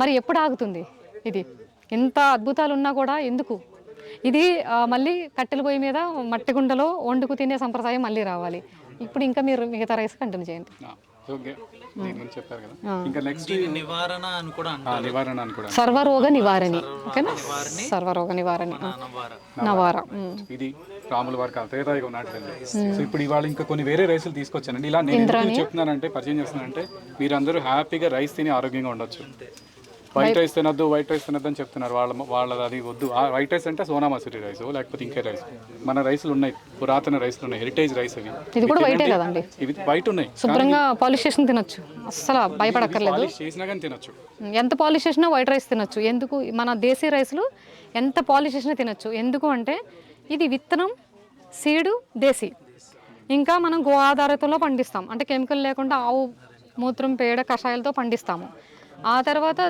మరి ఎప్పుడు ఆగుతుంది ఇది? ఎంత అద్భుతాలు ఉన్నా కూడా ఎందుకు ఇది? మళ్ళీ కట్టెల పొయ్యి మీద మట్టి గుండలో వండుకు తినే సంప్రదాయం మళ్ళీ రావాలి. ఇప్పుడు ఇంకా మీరు మిగతా రైస్ కంటిన్యూ చేయండి. చెప్పారు కదా, ఇంకా నెక్స్ట్ నివారణ అని కూడా అంటారు. సర్వరోగ నివారణి, ఓకేనా? సర్వరోగ నివారణి నవార. ఇది రాముల వారికి అతేదాయిగా ఉన్నట్టుంది. సో ఇప్పుడు ఇవాళ ఇంకా కొన్ని వేరే రైసులు తీసుకొచ్చానండి. ఇలా నేను ఎందుకు చెప్తున్నానంటే, పరిచయం చేస్తున్నానంటే, మీరు అందరూ హ్యాపీగా రైస్ తిని ఆరోగ్యంగా ఉండొచ్చు. వైట్ రైస్ తినద్దు అని చెప్తున్నారు. వాళ్ళది అది వద్దు. వైట్ రైస్ అంటే సోనా మసూరి రైస్ లేకపోతే ఇంకే రైస్. మన రైసులు ఉన్నాయి, పురాతన రైసులు ఉన్నాయి, హెరిటేజ్ రైస్ అవి. ఇది కూడా వైటే కదండి, ఇవి వైట్ ఉన్నాయి. శుభ్రంగా పాలిష్ చేసి తినొచ్చు, అస్సలు భయపడక్కర్లేదు. చేసినా కానీ తినొచ్చు, ఎంత పాలిష్ చేసినా వైట్ రైస్ తినొచ్చు. ఎందుకు? మన దేశీ రైస్లు ఎంత పాలిష్ చేసినా తినొచ్చు. ఎందుకు అంటే ఇది విత్తనం, సీడు దేశీ. ఇంకా మనం గో ఆధారితంలో పండిస్తాం, అంటే కెమికల్ లేకుండా ఆవు మూత్రం పేడ కషాయాలతో పండిస్తాము. ఆ తర్వాత